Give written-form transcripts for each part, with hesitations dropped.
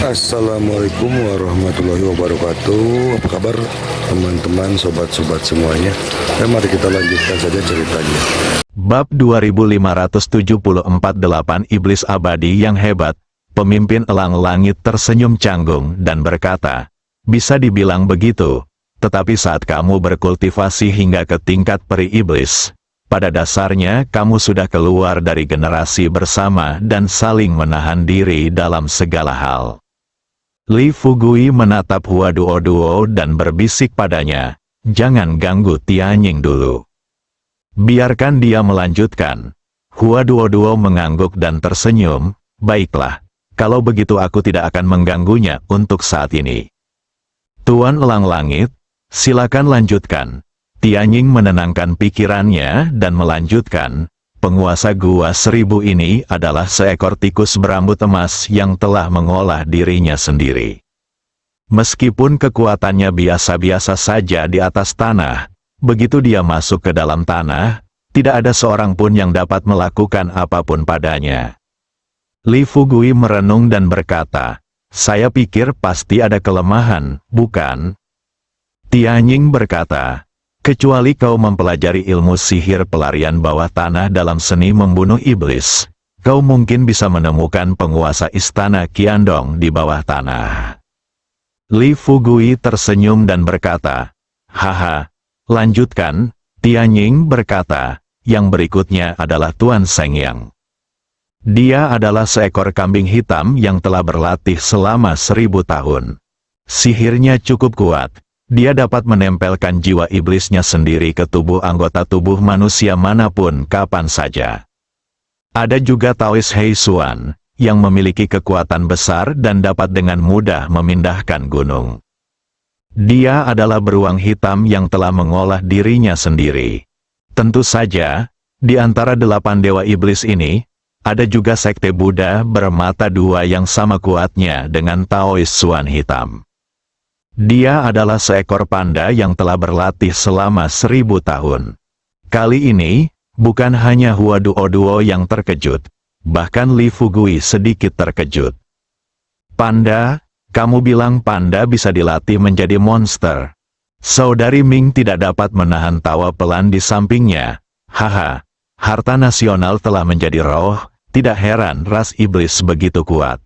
Assalamualaikum warahmatullahi wabarakatuh. Apa kabar teman-teman, sobat-sobat semuanya? Mari kita lanjutkan saja ceritanya. Bab 2574. Iblis abadi yang hebat. Pemimpin elang langit tersenyum canggung dan berkata, "Bisa dibilang begitu, tetapi saat kamu berkultivasi hingga ke tingkat peri iblis, pada dasarnya kamu sudah keluar dari generasi bersama dan saling menahan diri dalam segala hal." Li Fugui menatap Hua Duo dan berbisik padanya, "Jangan ganggu Tianying dulu. Biarkan dia melanjutkan." Hua Duo mengangguk dan tersenyum, "Baiklah, kalau begitu aku tidak akan mengganggunya untuk saat ini." "Tuan Elang Langit, silakan lanjutkan." Tianying menenangkan pikirannya dan melanjutkan, "Penguasa Gua Seribu ini adalah seekor tikus berambut emas yang telah mengolah dirinya sendiri. Meskipun kekuatannya biasa-biasa saja di atas tanah, begitu dia masuk ke dalam tanah, tidak ada seorang pun yang dapat melakukan apapun padanya." Li Fugui merenung dan berkata, "Saya pikir pasti ada kelemahan, bukan?" Tianying berkata, "Kecuali kau mempelajari ilmu sihir pelarian bawah tanah dalam seni membunuh iblis, kau mungkin bisa menemukan penguasa istana Qiandong di bawah tanah." Li Fugui tersenyum dan berkata, "Haha, lanjutkan." Tianying berkata, "Yang berikutnya adalah Tuan Sengyang. Dia adalah seekor kambing hitam yang telah berlatih selama 1000 tahun. Sihirnya cukup kuat. Dia dapat menempelkan jiwa iblisnya sendiri ke tubuh anggota tubuh manusia manapun kapan saja. Ada juga Taois Hei Xuan, yang memiliki kekuatan besar dan dapat dengan mudah memindahkan gunung. Dia adalah beruang hitam yang telah mengolah dirinya sendiri. Tentu saja, di antara 8 dewa iblis ini, ada juga sekte Buddha bermata dua yang sama kuatnya dengan Taois Xuan hitam. Dia adalah seekor panda yang telah berlatih selama 1000 tahun. Kali ini, bukan hanya Hua Duo yang terkejut, bahkan Li Fugui sedikit terkejut. "Panda? Kamu bilang panda bisa dilatih menjadi monster?" Saudari Ming tidak dapat menahan tawa pelan di sampingnya. "Haha, harta nasional telah menjadi roh, tidak heran ras iblis begitu kuat."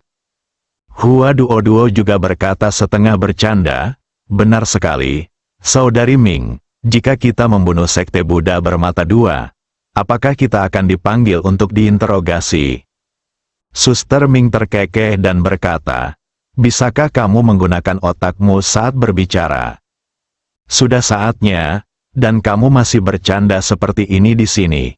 Hua Duo juga berkata setengah bercanda, "Benar sekali, Saudari Ming, jika kita membunuh sekte Buddha bermata dua, apakah kita akan dipanggil untuk diinterogasi?" Suster Ming terkekeh dan berkata, "Bisakah kamu menggunakan otakmu saat berbicara? Sudah saatnya, dan kamu masih bercanda seperti ini di sini."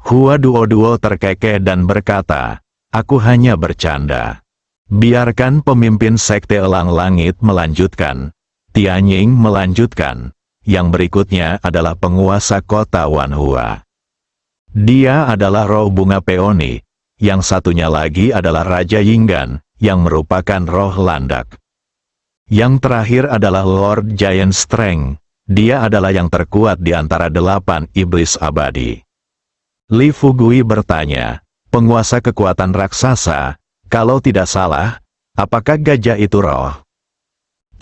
Hua Duo terkekeh dan berkata, "Aku hanya bercanda. Biarkan pemimpin sekte Elang Langit melanjutkan." Tianying melanjutkan, "Yang berikutnya adalah penguasa kota Wanhua. Dia adalah roh bunga peoni. Yang satunya lagi adalah Raja Yinggan, yang merupakan roh landak. Yang terakhir adalah Lord Giant Strength. Dia adalah yang terkuat di antara 8 iblis abadi." Li Fugui bertanya, "Penguasa kekuatan raksasa, kalau tidak salah, apakah gajah itu roh?"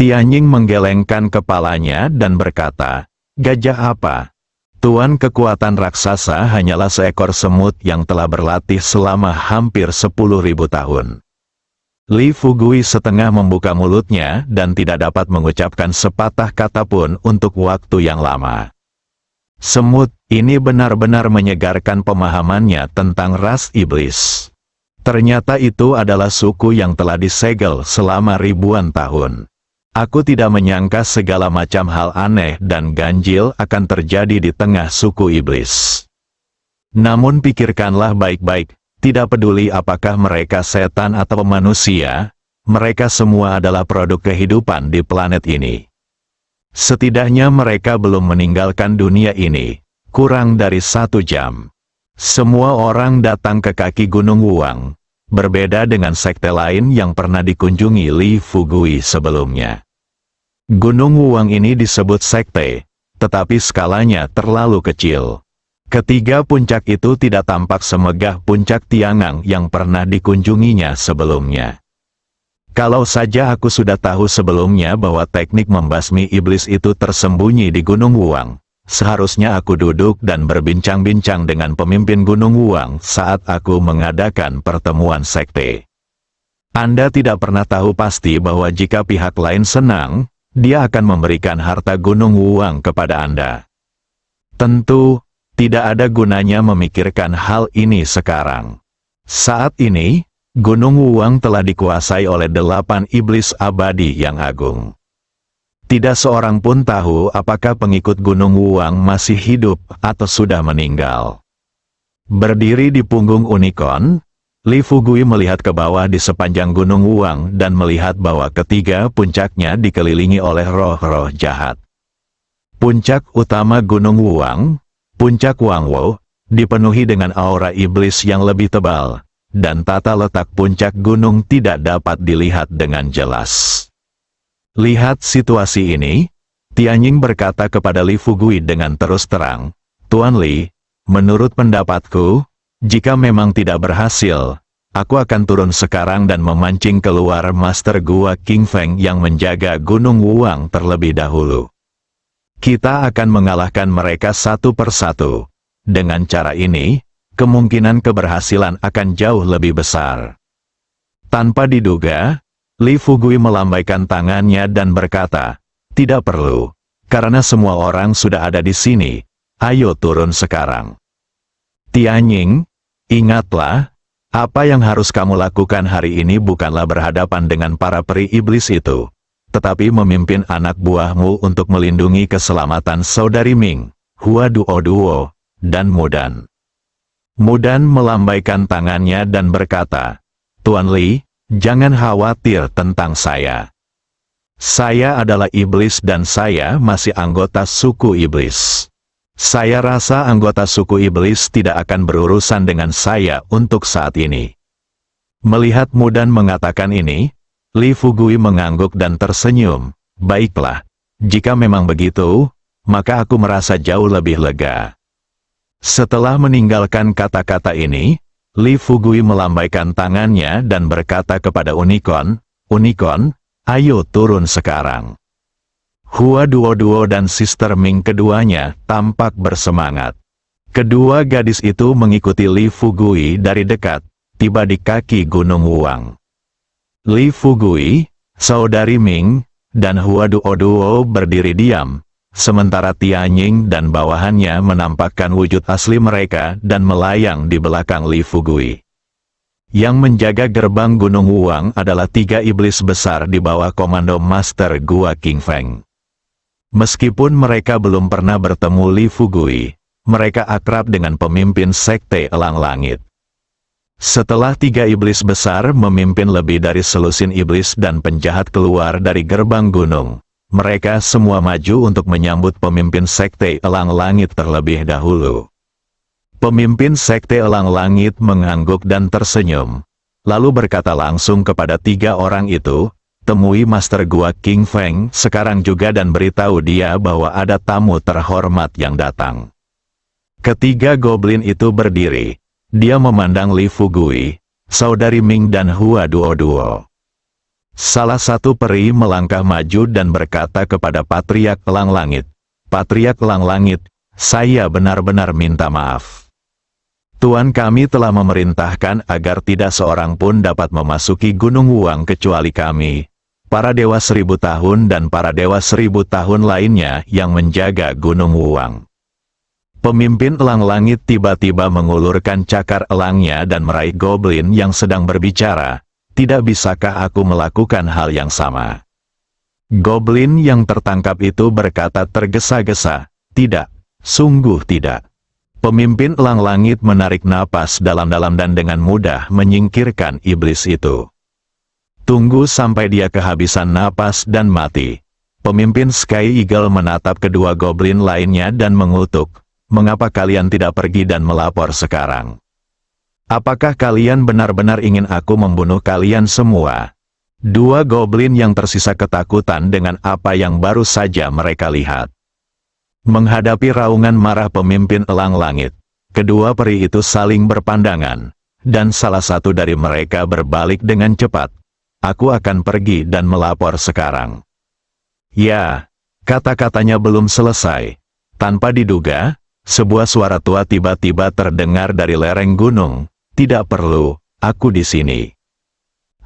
Tianying menggelengkan kepalanya dan berkata, "Gajah apa? Tuan kekuatan raksasa hanyalah seekor semut yang telah berlatih selama hampir 10.000 tahun." Li Fugui setengah membuka mulutnya dan tidak dapat mengucapkan sepatah kata pun untuk waktu yang lama. Semut ini benar-benar menyegarkan pemahamannya tentang ras iblis. Ternyata itu adalah suku yang telah disegel selama ribuan tahun. Aku tidak menyangka segala macam hal aneh dan ganjil akan terjadi di tengah suku iblis. Namun pikirkanlah baik-baik, tidak peduli apakah mereka setan atau manusia, mereka semua adalah produk kehidupan di planet ini. Setidaknya mereka belum meninggalkan dunia ini, kurang dari 1 jam. Semua orang datang ke kaki Gunung Wuang, berbeda dengan sekte lain yang pernah dikunjungi Li Fugui sebelumnya. Gunung Wuang ini disebut sekte, tetapi skalanya terlalu kecil. Ketiga puncak itu tidak tampak semegah puncak Tiangang yang pernah dikunjunginya sebelumnya. Kalau saja aku sudah tahu sebelumnya bahwa teknik membasmi iblis itu tersembunyi di Gunung Wuang, seharusnya aku duduk dan berbincang-bincang dengan pemimpin Gunung Wuang saat aku mengadakan pertemuan sekte. Anda tidak pernah tahu pasti bahwa jika pihak lain senang, dia akan memberikan harta Gunung Wuang kepada Anda. Tentu, tidak ada gunanya memikirkan hal ini sekarang. Saat ini, Gunung Wuang telah dikuasai oleh 8 iblis abadi yang agung. Tidak seorang pun tahu apakah pengikut Gunung Wuang masih hidup atau sudah meninggal. Berdiri di punggung unicorn, Li Fugui melihat ke bawah di sepanjang Gunung Wuang dan melihat bahwa ketiga puncaknya dikelilingi oleh roh-roh jahat. Puncak utama Gunung Wuang, Puncak Wangwo, dipenuhi dengan aura iblis yang lebih tebal, dan tata letak puncak gunung tidak dapat dilihat dengan jelas. Lihat situasi ini, Tianjing berkata kepada Li Fugui dengan terus terang, Tuan Li, menurut pendapatku, jika memang tidak berhasil, aku akan turun sekarang dan memancing keluar Master Gua King Feng yang menjaga Gunung Wuang terlebih dahulu. Kita akan mengalahkan mereka satu persatu. Dengan cara ini, kemungkinan keberhasilan akan jauh lebih besar. Tanpa diduga, Li Fugui melambaikan tangannya dan berkata, tidak perlu, karena semua orang sudah ada di sini, ayo turun sekarang. Tianjing, ingatlah, apa yang harus kamu lakukan hari ini bukanlah berhadapan dengan para peri iblis itu, tetapi memimpin anak buahmu untuk melindungi keselamatan saudari Ming, Hua Duo, dan Mudan. Mudan melambaikan tangannya dan berkata, Tuan Li, jangan khawatir tentang saya. Saya adalah iblis dan saya masih anggota suku iblis. Saya rasa anggota suku iblis tidak akan berurusan dengan saya untuk saat ini. Melihat Mudan mengatakan ini, Li Fugui mengangguk dan tersenyum. Baiklah, jika memang begitu, maka aku merasa jauh lebih lega. Setelah meninggalkan kata-kata ini, Li Fugui melambaikan tangannya dan berkata kepada unicorn, Unicorn, ayo turun sekarang. Hua Duo dan Sister Ming keduanya tampak bersemangat. Kedua gadis itu mengikuti Li Fugui dari dekat, tiba di kaki Gunung Wuang. Li Fugui, saudari Ming, dan Hua Duo berdiri diam, sementara Tianjing dan bawahannya menampakkan wujud asli mereka dan melayang di belakang Li Fugui. Yang menjaga gerbang Gunung Wuang adalah 3 iblis besar di bawah komando Master Gua King Feng. Meskipun mereka belum pernah bertemu Li Fugui, mereka akrab dengan pemimpin sekte Elang Langit. Setelah 3 iblis besar memimpin lebih dari selusin iblis dan penjahat keluar dari gerbang gunung, mereka semua maju untuk menyambut pemimpin sekte Elang Langit terlebih dahulu. Pemimpin sekte Elang Langit mengangguk dan tersenyum, lalu berkata langsung kepada 3 orang itu, temui Master Gua King Feng sekarang juga dan beritahu dia bahwa ada tamu terhormat yang datang. Ketiga goblin itu berdiri, dia memandang Li Fugui, saudari Ming dan Hua Duo. Salah satu peri melangkah maju dan berkata kepada Patriark Elang Langit, Patriark Elang Langit, saya benar-benar minta maaf. Tuan kami telah memerintahkan agar tidak seorang pun dapat memasuki Gunung Wuang kecuali kami, para dewa 1000 tahun dan para dewa 1000 tahun lainnya yang menjaga Gunung Wuang. Pemimpin Elang Langit tiba-tiba mengulurkan cakar elangnya dan meraih goblin yang sedang berbicara. Tidak bisakah aku melakukan hal yang sama? Goblin yang tertangkap itu berkata tergesa-gesa, tidak, sungguh tidak. Pemimpin Elang Langit menarik napas dalam-dalam dan dengan mudah menyingkirkan iblis itu. Tunggu sampai dia kehabisan napas dan mati. Pemimpin Sky Eagle menatap kedua goblin lainnya dan mengutuk, mengapa kalian tidak pergi dan melapor sekarang? Apakah kalian benar-benar ingin aku membunuh kalian semua? 2 goblin yang tersisa ketakutan dengan apa yang baru saja mereka lihat. Menghadapi raungan marah pemimpin Elang Langit, kedua peri itu saling berpandangan, dan salah satu dari mereka berbalik dengan cepat. aku akan pergi dan melapor sekarang. Ya, kata-katanya belum selesai. Tanpa diduga, sebuah suara tua tiba-tiba terdengar dari lereng gunung. Tidak perlu, aku di sini.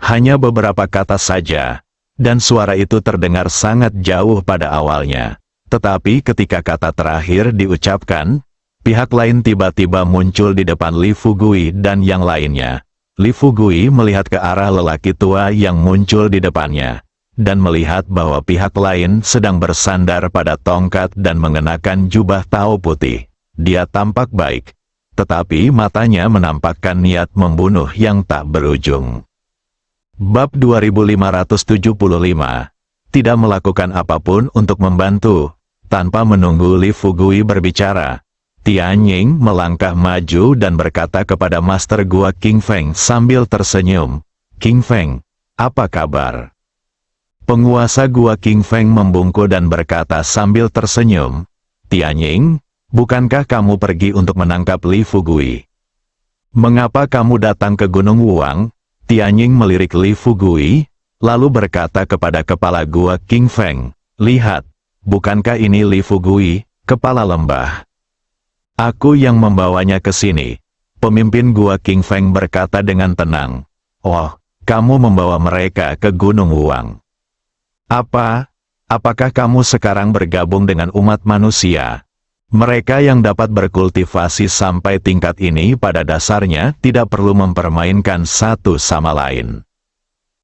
Hanya beberapa kata saja, dan suara itu terdengar sangat jauh pada awalnya. Tetapi ketika kata terakhir diucapkan, pihak lain tiba-tiba muncul di depan Li Fugui dan yang lainnya. Li Fugui melihat ke arah lelaki tua yang muncul di depannya, dan melihat bahwa pihak lain sedang bersandar pada tongkat dan mengenakan jubah tao putih. Dia tampak baik, tetapi matanya menampakkan niat membunuh yang tak berujung. Bab 2575, tidak melakukan apapun untuk membantu. Tanpa menunggu Li Fugui berbicara, Tianying melangkah maju dan berkata kepada Master Gua King Feng sambil tersenyum, "King Feng, apa kabar?" Penguasa Gua King Feng membungkuk dan berkata sambil tersenyum, "Tianying, bukankah kamu pergi untuk menangkap Li Fugui? Mengapa kamu datang ke Gunung Wuang?" Tianying melirik Li Fugui, lalu berkata kepada kepala Gua King Feng, "Lihat, bukankah ini Li Fugui, kepala lembah? Aku yang membawanya ke sini." Pemimpin Gua King Feng berkata dengan tenang, "Oh, kamu membawa mereka ke Gunung Wuang. Apakah kamu sekarang bergabung dengan umat manusia? Mereka yang dapat berkultivasi sampai tingkat ini pada dasarnya tidak perlu mempermainkan satu sama lain.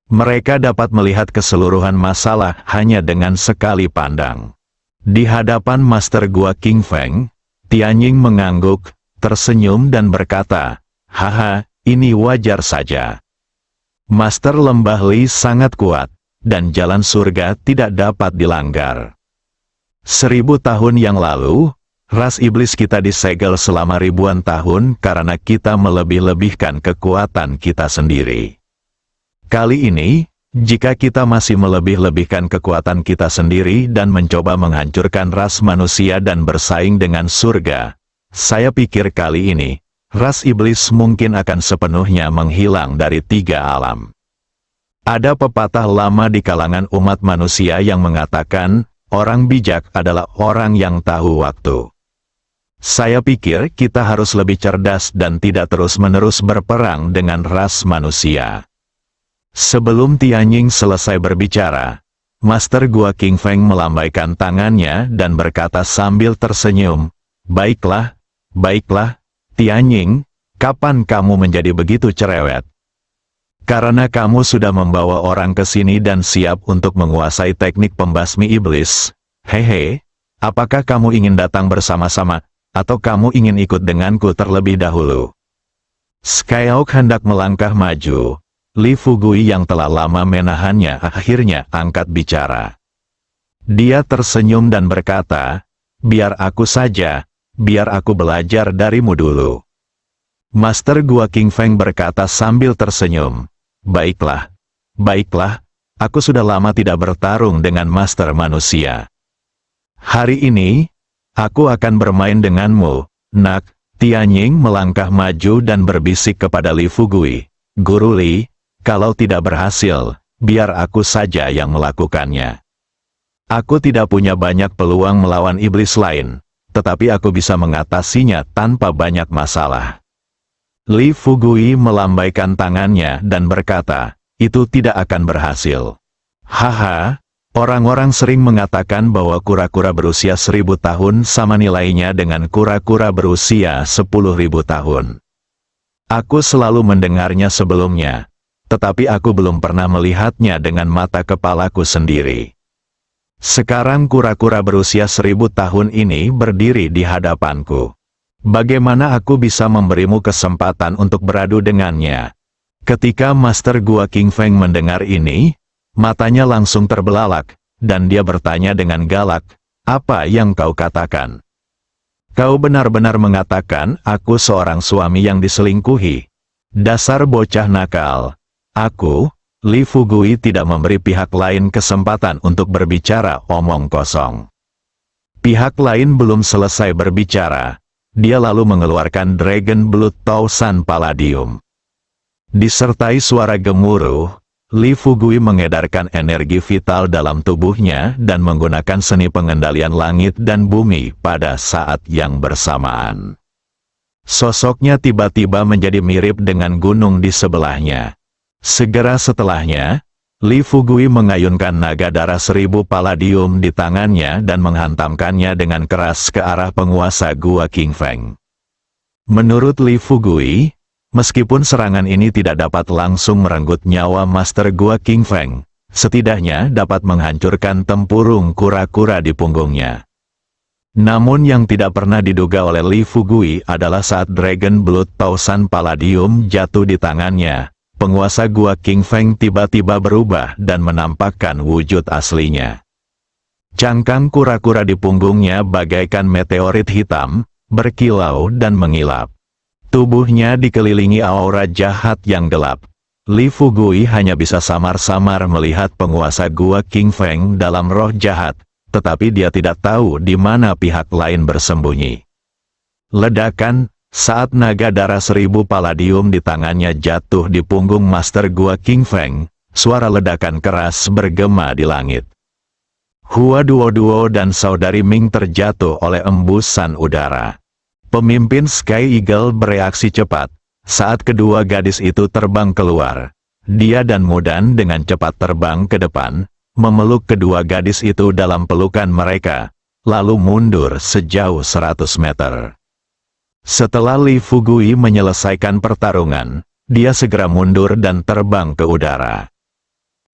Mereka dapat melihat keseluruhan masalah hanya dengan sekali pandang." Di hadapan Master Gua King Feng, Tianying mengangguk, tersenyum dan berkata, "Haha, ini wajar saja. Master Lembah Li sangat kuat, dan jalan surga tidak dapat dilanggar. 1000 tahun yang lalu, ras iblis kita disegel selama ribuan tahun karena kita melebih-lebihkan kekuatan kita sendiri. Kali ini, jika kita masih melebih-lebihkan kekuatan kita sendiri dan mencoba menghancurkan ras manusia dan bersaing dengan surga, saya pikir kali ini, ras iblis mungkin akan sepenuhnya menghilang dari 3 alam." Ada pepatah lama di kalangan umat manusia yang mengatakan, orang bijak adalah orang yang tahu waktu. Saya pikir kita harus lebih cerdas dan tidak terus-menerus berperang dengan ras manusia. Sebelum Tianying selesai berbicara, Master Gua King Feng melambaikan tangannya dan berkata sambil tersenyum, "Baiklah, baiklah, Tianying, kapan kamu menjadi begitu cerewet? Karena kamu sudah membawa orang ke sini dan siap untuk menguasai teknik pembasmi iblis. Hehe, apakah kamu ingin datang bersama-sama, atau kamu ingin ikut denganku terlebih dahulu?" Skyhawk hendak melangkah maju. Li Fugui yang telah lama menahannya akhirnya angkat bicara. Dia tersenyum dan berkata, "Biar aku saja, biar aku belajar darimu dulu." Master Gua King Feng berkata sambil tersenyum, "Baiklah, baiklah, aku sudah lama tidak bertarung dengan Master Manusia. Hari ini, aku akan bermain denganmu, nak." Tianying melangkah maju dan berbisik kepada Li Fugui, "Guru Li, kalau tidak berhasil, biar aku saja yang melakukannya. Aku tidak punya banyak peluang melawan iblis lain, tetapi aku bisa mengatasinya tanpa banyak masalah." Li Fugui melambaikan tangannya dan berkata, "Itu tidak akan berhasil." "Haha, orang-orang sering mengatakan bahwa kura-kura berusia 1000 tahun sama nilainya dengan kura-kura berusia 10.000 tahun. Aku selalu mendengarnya sebelumnya, tetapi aku belum pernah melihatnya dengan mata kepalaku sendiri. Sekarang kura-kura berusia 1000 tahun ini berdiri di hadapanku. Bagaimana aku bisa memberimu kesempatan untuk beradu dengannya?" Ketika Master Gua King Feng mendengar ini, matanya langsung terbelalak, dan dia bertanya dengan galak, "Apa yang kau katakan? Kau benar-benar mengatakan aku seorang suami yang diselingkuhi? Dasar bocah nakal. Aku, Li Fugui, tidak memberi pihak lain kesempatan untuk berbicara omong kosong." Pihak lain belum selesai berbicara. Dia lalu mengeluarkan Dragon Blood Tausan Palladium. Disertai suara gemuruh, Li Fugui mengedarkan energi vital dalam tubuhnya dan menggunakan seni pengendalian langit dan bumi pada saat yang bersamaan. Sosoknya tiba-tiba menjadi mirip dengan gunung di sebelahnya. Segera setelahnya, Li Fugui mengayunkan naga darah 1000 palladium di tangannya dan menghantamkannya dengan keras ke arah penguasa Gua King Feng. Menurut Li Fugui, meskipun serangan ini tidak dapat langsung merenggut nyawa Master Gua King Feng, setidaknya dapat menghancurkan tempurung kura-kura di punggungnya. Namun yang tidak pernah diduga oleh Li Fugui adalah saat Dragon Blood Tausan Palladium jatuh di tangannya, penguasa Gua King Feng tiba-tiba berubah dan menampakkan wujud aslinya. Cangkang kura-kura di punggungnya bagaikan meteorit hitam, berkilau dan mengilap. Tubuhnya dikelilingi aura jahat yang gelap. Li Fugui hanya bisa samar-samar melihat penguasa Gua King Feng dalam roh jahat, tetapi dia tidak tahu di mana pihak lain bersembunyi. Ledakan, saat naga darah 1000 palladium di tangannya jatuh di punggung Master Gua King Feng, suara ledakan keras bergema di langit. Hua Duo dan saudari Ming terjatuh oleh embusan udara. Pemimpin Sky Eagle bereaksi cepat. Saat kedua gadis itu terbang keluar, dia dan Mudan dengan cepat terbang ke depan, memeluk kedua gadis itu dalam pelukan mereka, lalu mundur sejauh 100 meter. Setelah Li Fugui menyelesaikan pertarungan, dia segera mundur dan terbang ke udara.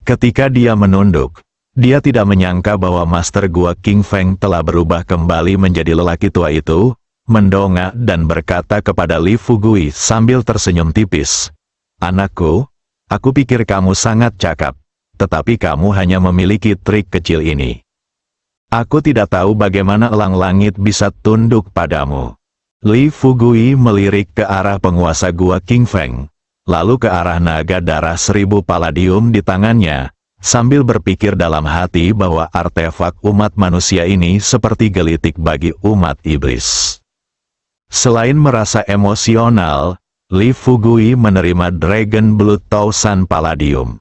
Ketika dia menunduk, dia tidak menyangka bahwa Master Gua King Feng telah berubah kembali menjadi lelaki tua itu, mendongak dan berkata kepada Li Fugui sambil tersenyum tipis, "Anakku, aku pikir kamu sangat cakap, tetapi kamu hanya memiliki trik kecil ini. Aku tidak tahu bagaimana elang langit bisa tunduk padamu." Li Fugui melirik ke arah penguasa Gua King Feng, lalu ke arah naga darah 1000 palladium di tangannya, sambil berpikir dalam hati bahwa artefak umat manusia ini seperti gelitik bagi umat iblis. Selain merasa emosional, Li Fugui menerima Dragon Blood Tausan Palladium.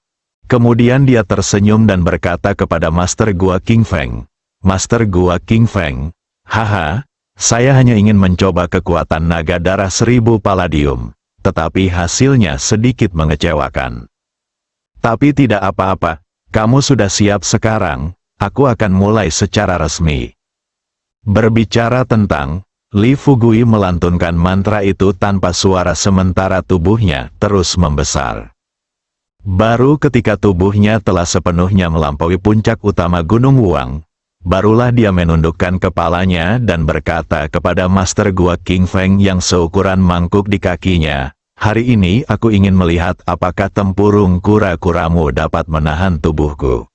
Kemudian dia tersenyum dan berkata kepada Master Gua King Feng, "Master Gua King Feng, haha, saya hanya ingin mencoba kekuatan naga darah 1000 palladium, tetapi hasilnya sedikit mengecewakan. Tapi tidak apa-apa, kamu sudah siap sekarang, aku akan mulai secara resmi." Berbicara tentang, Li Fugui melantunkan mantra itu tanpa suara sementara tubuhnya terus membesar. Baru ketika tubuhnya telah sepenuhnya melampaui puncak utama Gunung Wuang, barulah dia menundukkan kepalanya dan berkata kepada Master Gua King Feng yang seukuran mangkuk di kakinya, "Hari ini aku ingin melihat apakah tempurung kura-kuramu dapat menahan tubuhku."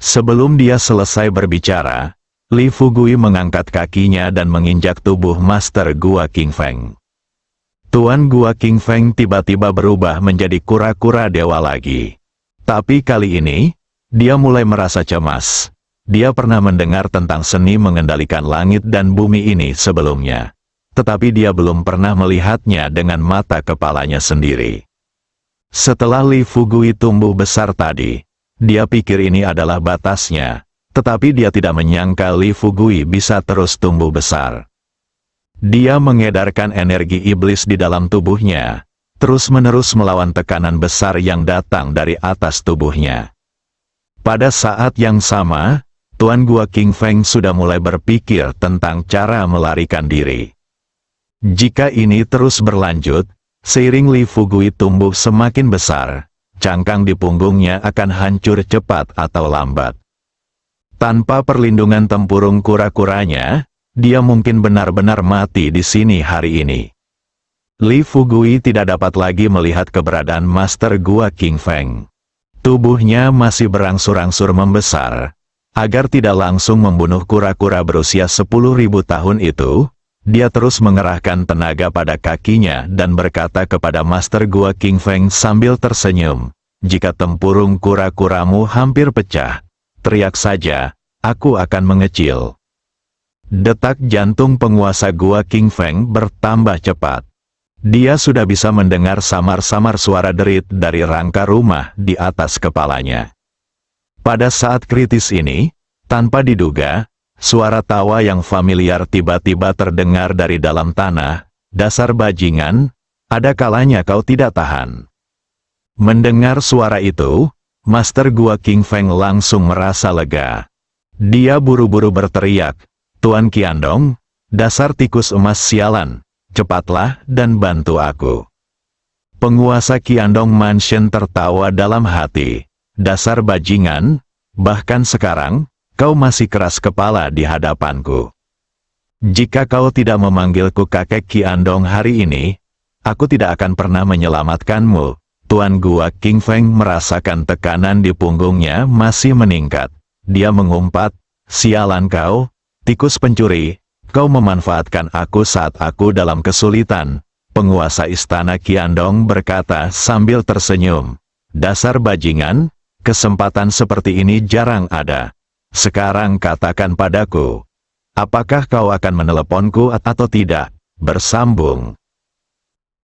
Sebelum dia selesai berbicara, Li Fugui mengangkat kakinya dan menginjak tubuh Master Gua King Feng. Tuan Gua King Feng tiba-tiba berubah menjadi kura-kura dewa lagi. Tapi kali ini, dia mulai merasa cemas. Dia pernah mendengar tentang seni mengendalikan langit dan bumi ini sebelumnya. Tetapi dia belum pernah melihatnya dengan mata kepalanya sendiri. Setelah Li Fugui tumbuh besar tadi, dia pikir ini adalah batasnya. Tetapi dia tidak menyangka Li Fugui bisa terus tumbuh besar. Dia mengedarkan energi iblis di dalam tubuhnya, terus-menerus melawan tekanan besar yang datang dari atas tubuhnya. Pada saat yang sama, Tuan Gua King Feng sudah mulai berpikir tentang cara melarikan diri. Jika ini terus berlanjut, seiring Li Fugui tumbuh semakin besar, cangkang di punggungnya akan hancur cepat atau lambat. Tanpa perlindungan tempurung kura-kuranya, dia mungkin benar-benar mati di sini hari ini. Li Fugui tidak dapat lagi melihat keberadaan Master Gua King Feng. Tubuhnya masih berangsur-angsur membesar. Agar tidak langsung membunuh kura-kura berusia 10.000 tahun itu, dia terus mengerahkan tenaga pada kakinya dan berkata kepada Master Gua King Feng sambil tersenyum, "Jika tempurung kura-kuramu hampir pecah, teriak saja, aku akan mengecil." Detak jantung penguasa Gua King Feng bertambah cepat. Dia sudah bisa mendengar samar-samar suara derit dari rangka rumah di atas kepalanya. Pada saat kritis ini, tanpa diduga, suara tawa yang familiar tiba-tiba terdengar dari dalam tanah. Dasar bajingan, ada kalanya kau tidak tahan. Mendengar suara itu, Master Gua King Feng langsung merasa lega. Dia buru-buru berteriak, "Tuan Qiandong, dasar tikus emas sialan, cepatlah dan bantu aku." Penguasa Qiandong Mansion tertawa dalam hati. "Dasar bajingan, bahkan sekarang, kau masih keras kepala di hadapanku. Jika kau tidak memanggilku kakek Qiandong hari ini, aku tidak akan pernah menyelamatkanmu." Tuan Gua King Feng merasakan tekanan di punggungnya masih meningkat. Dia mengumpat, "Sialan kau, tikus pencuri, kau memanfaatkan aku saat aku dalam kesulitan." Penguasa istana Qiandong berkata sambil tersenyum, "Dasar bajingan, kesempatan seperti ini jarang ada. Sekarang katakan padaku, apakah kau akan meneleponku atau tidak?" Bersambung.